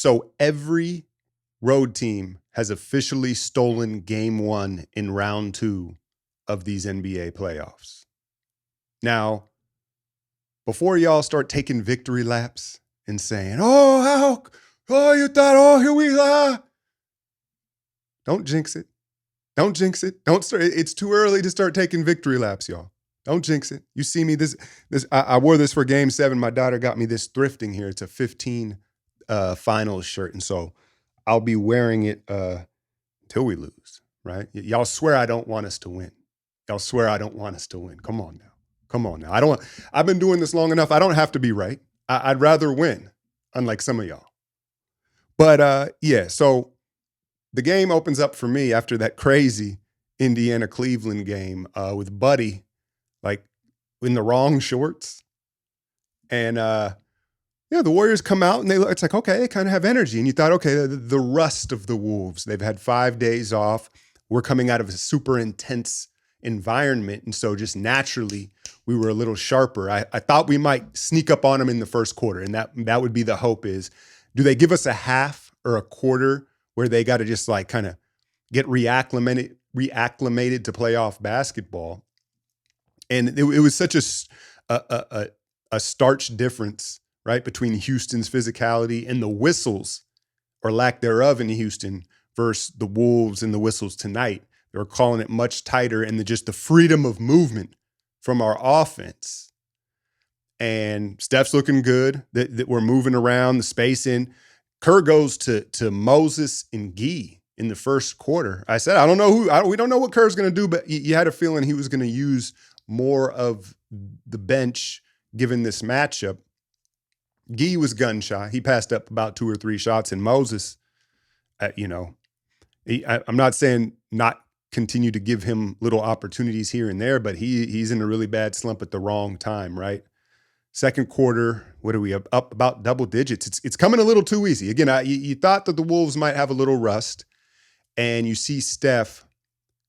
So every road team has officially stolen game 1 in round 2 of these NBA playoffs. Now, before y'all start taking victory laps and saying, you thought, here we are. Don't jinx it. Don't jinx it. Don't start. It's too early to start taking victory laps, y'all. Don't jinx it. You see me, I wore this for game 7. My daughter got me this thrifting here. It's a 15 finals shirt. And so I'll be wearing it until we lose, right? Y'all swear I don't want us to win. Y'all swear I don't want us to win. Come on now. Come on now. I've been doing this long enough. I don't have to be right. I'd rather win, unlike some of y'all. But yeah, so the game opens up for me after that crazy Indiana-Cleveland game with Buddy, like in the wrong shorts. And the Warriors come out and it's like, okay, they kind of have energy. And you thought, okay, the rust of the Wolves, they've had 5 days off. We're coming out of a super intense environment. And so just naturally, we were a little sharper. I thought we might sneak up on them in the first quarter. And that would be the hope is, do they give us a half or a quarter where they got to just like kind of get reacclimated to playoff basketball? And it was such a starch difference, right, between Houston's physicality and the whistles or lack thereof in Houston versus the Wolves and the whistles tonight. They were calling it much tighter, and just the freedom of movement from our offense. And Steph's looking good, that we're moving around, the spacing. Kerr goes to Moses and Gee in the first quarter. I said, we don't know what Kerr's going to do, but you had a feeling he was going to use more of the bench given this matchup. Gee was gun shy. He passed up about 2 or 3 shots, and Moses, I'm not saying not continue to give him little opportunities here and there, but he's in a really bad slump at the wrong time, right? Second quarter, what are we up about double digits? It's coming a little too easy. Again, you thought that the Wolves might have a little rust, and you see Steph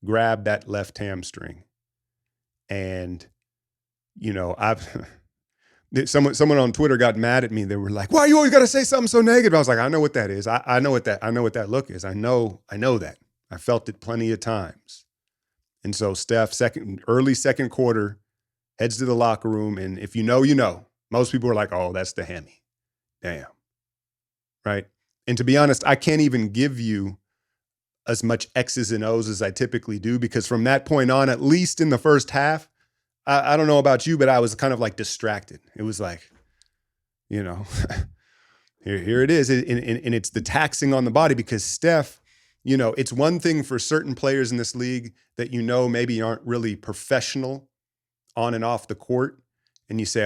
grab that left hamstring. And, someone on Twitter got mad at me. They were like, "Why you always got to say something so negative?" I was like, "I know what that is. I know what that look is. I know that. I felt it plenty of times." And so Steph, early second quarter, heads to the locker room, and if you know, you know. Most people are like, "Oh, that's the hammy." Damn. Right? And to be honest, I can't even give you as much X's and O's as I typically do, because from that point on, at least in the first half, I don't know about you, but I was kind of like distracted. It was like, here it is. And it's the taxing on the body, because Steph, it's one thing for certain players in this league that maybe aren't really professional on and off the court. And you say,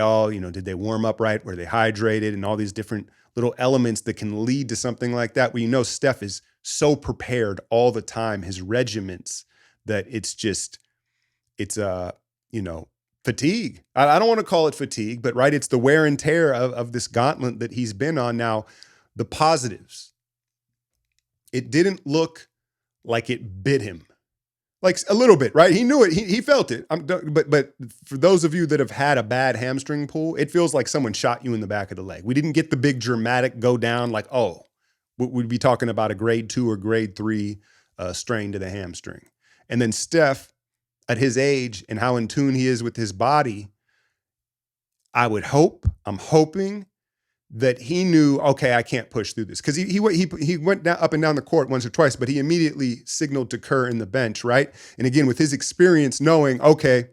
did they warm up right? Were they hydrated? And all these different little elements that can lead to something like that. Well, Steph is so prepared all the time, his regiments, that it's fatigue. I don't want to call it fatigue, but right, it's the wear and tear of this gauntlet that he's been on. Now, the positives. It didn't look like it bit him. Like a little bit, right? He knew it. He felt it. But for those of you that have had a bad hamstring pull, it feels like someone shot you in the back of the leg. We didn't get the big dramatic go down like, we'd be talking about a grade 2 or grade 3 strain to the hamstring. And then Steph, at his age and how in tune he is with his body, I'm hoping that he knew, okay, I can't push through this. Because he went down, up and down the court once or twice, but he immediately signaled to Kerr in the bench, right? And again, with his experience, knowing, okay,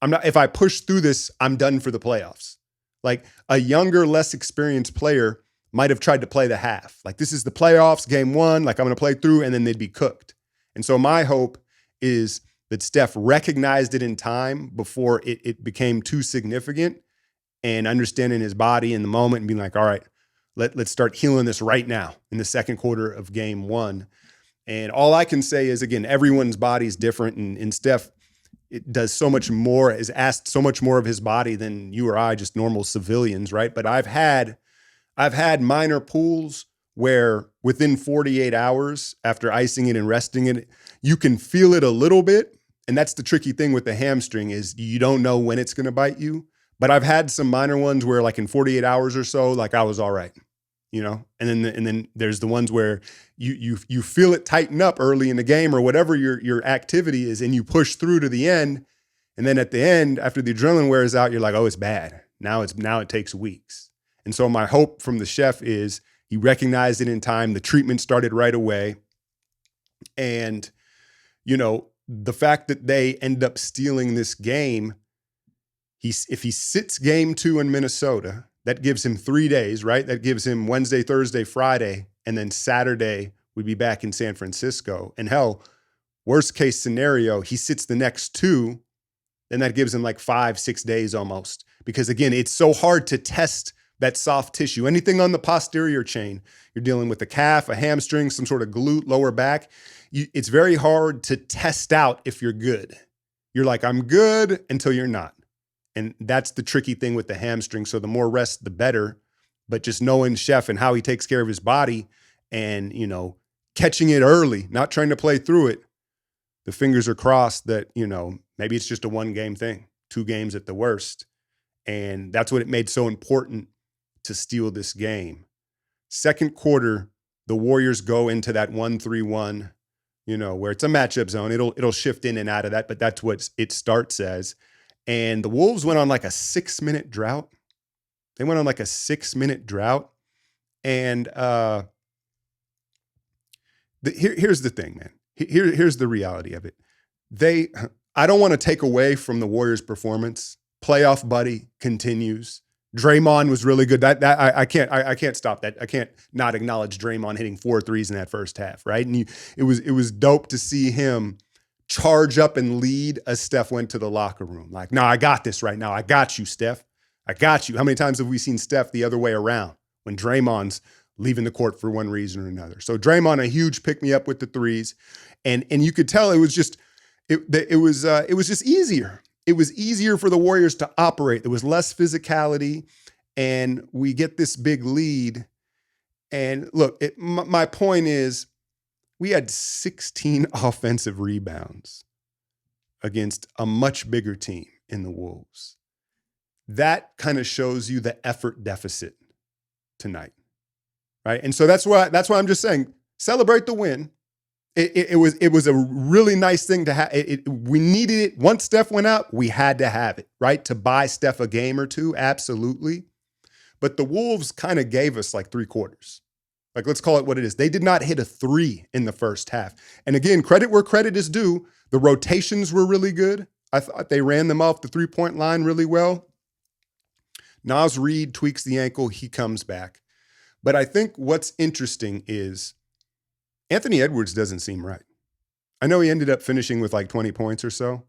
if I push through this, I'm done for the playoffs. Like a younger, less experienced player might have tried to play the half. Like, this is the playoffs, game 1, like I'm going to play through, and then they'd be cooked. And so my hope is that Steph recognized it in time before it became too significant, and understanding his body in the moment and being like, all right, let's start healing this right now in the second quarter of game 1. And all I can say is, again, everyone's body is different, and Steph it does so much more, is asked so much more of his body than you or I, just normal civilians, right? But I've had minor pulls where within 48 hours after icing it and resting it, you can feel it a little bit. And that's the tricky thing with the hamstring, is you don't know when it's going to bite you. But I've had some minor ones where like in 48 hours or so, like I was all right. And then there's the ones where you feel it tighten up early in the game or whatever your activity is, and you push through to the end. And then at the end, after the adrenaline wears out, you're like, oh, it's bad. Now it takes weeks. And so my hope from the chef is he recognized it in time. The treatment started right away. And, the fact that they end up stealing this game, if he sits game 2 in Minnesota, that gives him 3 days, right? That gives him Wednesday, Thursday, Friday, and then Saturday we'd be back in San Francisco. And hell, worst case scenario, he sits the next 2, then that gives him like 5-6 days almost. Because again, it's so hard to test that soft tissue. Anything on the posterior chain, you're dealing with a calf, a hamstring, some sort of glute, lower back. It's very hard to test out if you're good. You're like, I'm good until you're not. And that's the tricky thing with the hamstring. So the more rest, the better. But just knowing Chef and how he takes care of his body and, catching it early, not trying to play through it, the fingers are crossed that, maybe it's just a 1-game thing, 2 games at the worst. And that's what it made so important to steal this game. Second quarter, the Warriors go into that 1-3-1, where it's a matchup zone. It'll shift in and out of that, but that's what it starts as. And the Wolves went on like a 6-minute drought. They went on like a 6-minute drought. And here's the thing, man. Here's the reality of it. I don't want to take away from the Warriors' performance. Playoff buddy continues. Draymond was really good. I can't stop that. I can't not acknowledge Draymond hitting 4 threes in that first half, right? And it was dope to see him charge up and lead as Steph went to the locker room. Like, no, I got this right now. I got you, Steph. I got you. How many times have we seen Steph the other way around when Draymond's leaving the court for one reason or another? So Draymond, a huge pick me up with the threes, and you could tell it was just easier. It was easier for the Warriors to operate. There was less physicality, and we get this big lead. And look, my point is, we had 16 offensive rebounds against a much bigger team in the Wolves. That kind of shows you the effort deficit tonight, right? And so that's why I'm just saying, celebrate the win. It was a really nice thing to have. We needed it. Once Steph went out, we had to have it, right? To buy Steph a game or two, absolutely. But the Wolves kind of gave us like 3 quarters. Like, let's call it what it is. They did not hit a 3 in the first half. And again, credit where credit is due. The rotations were really good. I thought they ran them off the 3-point line really well. Naz Reid tweaks the ankle. He comes back. But I think what's interesting is Anthony Edwards doesn't seem right. I know he ended up finishing with like 20 points or so,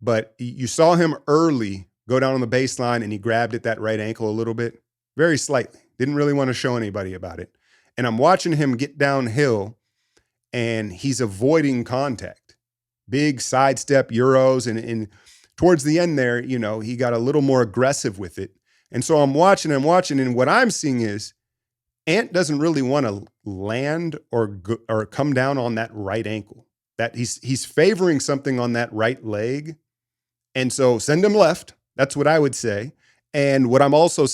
but you saw him early go down on the baseline and he grabbed at that right ankle a little bit, very slightly. Didn't really want to show anybody about it. And I'm watching him get downhill and he's avoiding contact. Big sidestep Euros. And towards the end there, he got a little more aggressive with it. And so I'm watching. And what I'm seeing is Ant doesn't really want to land or come down on that right ankle. That he's favoring something on that right leg. And so send him left. That's what I would say. And what I'm also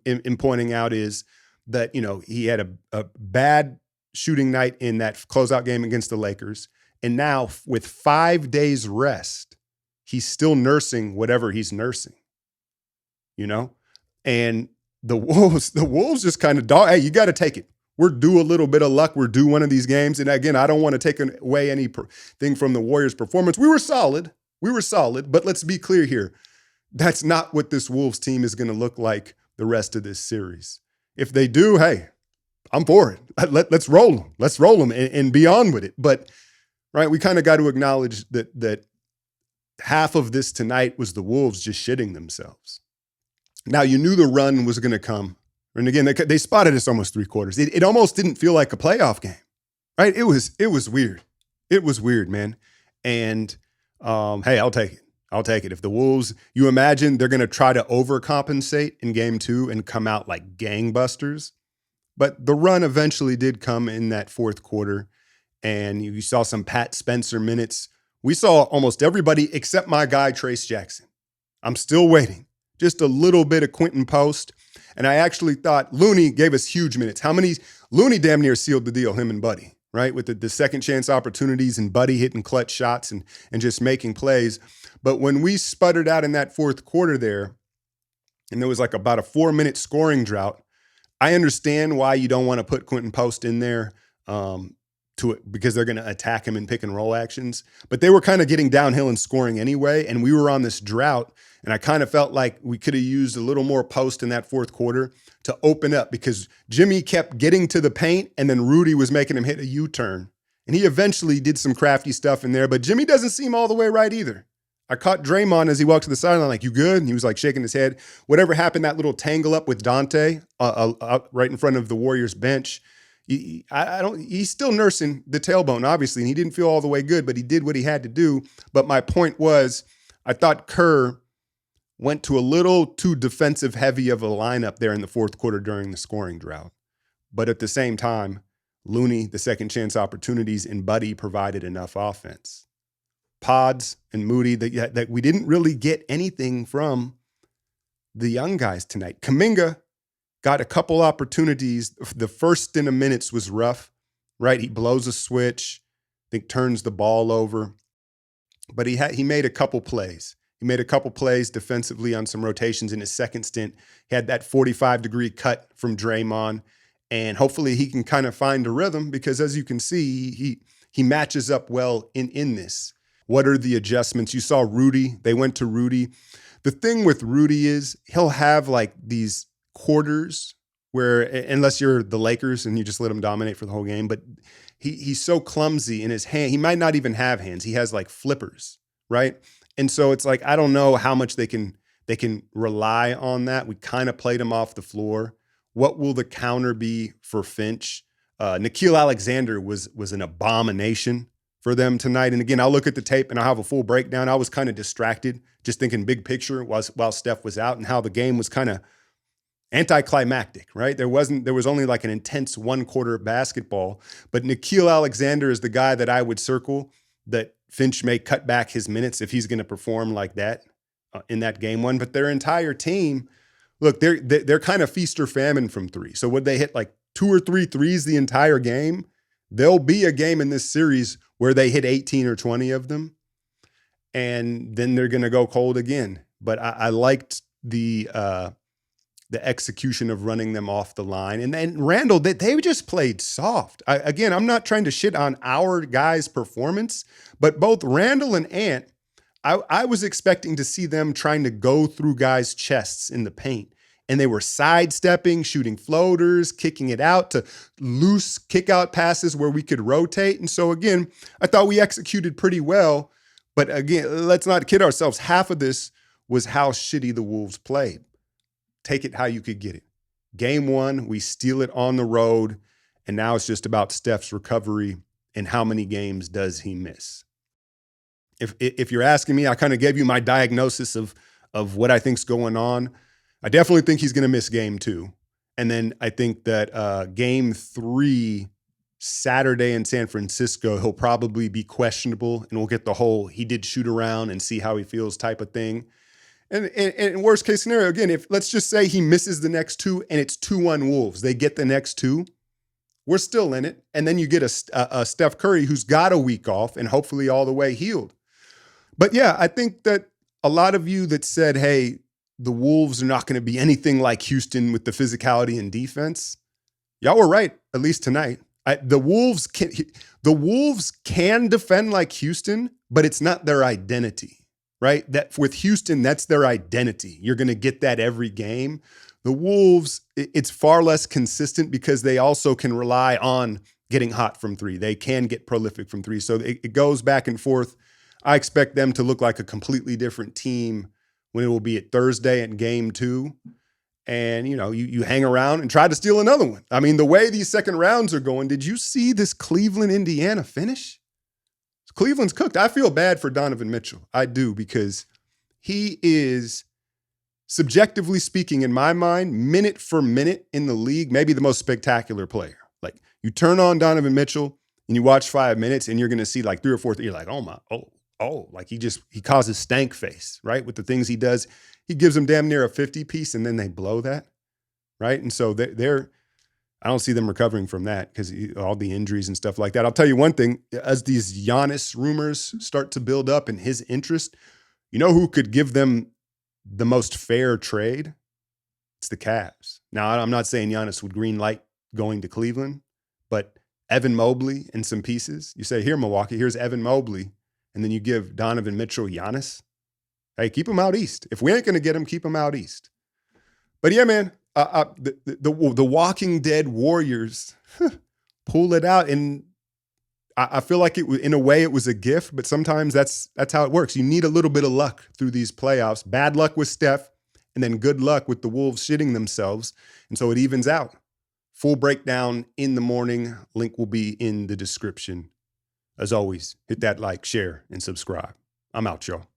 in pointing out is that, he had a bad shooting night in that closeout game against the Lakers. And now with 5 days rest, he's still nursing whatever he's nursing, and the Wolves just kind of hey, you got to take it. We're due a little bit of luck. We're due one of these games. And again, I don't want to take away anything from the Warriors' performance. We were solid, but let's be clear here. That's not what this Wolves team is going to look like the rest of this series. If they do, hey, I'm for it. Let's roll them. Let's roll them and be on with it. But, right, we kind of got to acknowledge that half of this tonight was the Wolves just shitting themselves. Now, you knew the run was going to come. And again, they spotted us almost 3 quarters. It almost didn't feel like a playoff game, right? It was weird. It was weird, man. And, hey, I'll take it. If the Wolves, you imagine they're going to try to overcompensate in game 2 and come out like gangbusters. But the run eventually did come in that 4th quarter. And you saw some Pat Spencer minutes. We saw almost everybody except my guy, Trace Jackson. I'm still waiting. just a little bit of Quentin Post. And I actually thought Looney gave us huge minutes. Looney damn near sealed the deal, him and Buddy, right? With the second chance opportunities and Buddy hitting clutch shots and just making plays. But when we sputtered out in that fourth quarter there, and there was like about a 4-minute scoring drought, I understand why you don't want to put Quentin Post in there because they're going to attack him in pick and roll actions. But they were kind of getting downhill and scoring anyway, and we were on this drought, and I kind of felt like we could have used a little more Post in that fourth quarter to open up because Jimmy kept getting to the paint, and then Rudy was making him hit a U-turn. And he eventually did some crafty stuff in there, but Jimmy doesn't seem all the way right either. I caught Draymond as he walked to the sideline, like, you good? And he was like shaking his head. Whatever happened, that little tangle up with Dante right in front of the Warriors bench, he's still nursing the tailbone, obviously, and he didn't feel all the way good, but he did what he had to do. But my point was, I thought Kerr went to a little too defensive heavy of a lineup there in the fourth quarter during the scoring drought. But at the same time, Looney, the second chance opportunities, and Buddy provided enough offense. Pods and Moody that we didn't really get anything from the young guys tonight. Kuminga got a couple opportunities. The first stint of minutes was rough, right? He blows a switch, I think turns the ball over. But he made a couple plays. He made a couple plays defensively on some rotations in his second stint. He had that 45-degree cut from Draymond, and hopefully he can kind of find a rhythm because, as you can see, he matches up well in this. What are the adjustments? You saw Rudy. They went to Rudy. The thing with Rudy is he'll have like these quarters where, unless you're the Lakers and you just let him dominate for the whole game, but he's so clumsy in his hand. He might not even have hands. He has like flippers, right? And so it's like, I don't know how much they can rely on that. We kind of played him off the floor. What will the counter be for Finch? Nickeil Alexander was an abomination for them tonight. And again, I'll look at the tape and I'll have a full breakdown. I was kind of distracted, just thinking big picture while Steph was out and how the game was kind of anticlimactic, right? There was only like an intense one quarter of basketball, but Nickeil Alexander is the guy that I would circle that Finch may cut back his minutes if he's going to perform like that in that game one. But their entire team, look, they're kind of feast or famine from three. So would they hit like 2 or 3 threes the entire game? There'll be a game in this series where they hit 18 or 20 of them, and then they're going to go cold again. But I liked the execution of running them off the line. And then Randall, they just played soft. Again, I'm not trying to shit on our guys' performance, but both Randall and Ant, I was expecting to see them trying to go through guys' chests in the paint. And they were sidestepping, shooting floaters, kicking it out to loose kick-out passes where we could rotate. And so, again, I thought we executed pretty well. But, again, let's not kid ourselves. Half of this was how shitty the Wolves played. Take it how you could get it. Game 1, we steal it on the road, and now it's just about Steph's recovery and how many games does he miss. If you're asking me, I kind of gave you my diagnosis of what I think's going on. I definitely think he's going to miss game 2. And then I think that game 3, Saturday in San Francisco, he'll probably be questionable, and we'll get the whole he did shoot around and see how he feels type of thing. And worst case scenario, again, if let's just say he misses the next 2 and it's 2-1 Wolves, they get the next 2, we're still in it. And then you get a Steph Curry who's got a week off and hopefully all the way healed. But yeah, I think that a lot of you that said, hey, the Wolves are not going to be anything like Houston with the physicality and defense, y'all were right, at least tonight. The Wolves can defend like Houston, but it's not their identity, right? That with Houston, that's their identity. You're going to get that every game. The Wolves, it's far less consistent because they also can rely on getting hot from 3. They can get prolific from 3. So it goes back and forth. I expect them to look like a completely different team when it will be at Thursday in game 2. And, you hang around and try to steal another one. I mean, the way these second rounds are going, did you see this Cleveland-Indiana finish? Cleveland's cooked. I feel bad for Donovan Mitchell. I do, because he is, subjectively speaking, in my mind, minute for minute in the league, maybe the most spectacular player. Like, you turn on Donovan Mitchell and you watch 5 minutes and you're going to see like 3 or 4, you're like, oh, oh, like he causes stank face, right? With the things he does, he gives them damn near a 50 piece and then they blow that, right? And so they're I don't see them recovering from that because all the injuries and stuff like that. I'll tell you one thing, as these Giannis rumors start to build up and his interest, you know who could give them the most fair trade? It's the Cavs. Now, I'm not saying Giannis would green light going to Cleveland, but Evan Mobley and some pieces. You say, here, Milwaukee, here's Evan Mobley. And then you give Donovan Mitchell Giannis. Hey, keep him out east. If we ain't going to get him, keep him out east. But yeah, man, the Walking Dead Warriors pull it out. And I feel like in a way, it was a gift, but sometimes that's how it works. You need a little bit of luck through these playoffs. Bad luck with Steph, and then good luck with the Wolves shitting themselves. And so it evens out. Full breakdown in the morning. Link will be in the description. As always, hit that like, share, and subscribe. I'm out, y'all.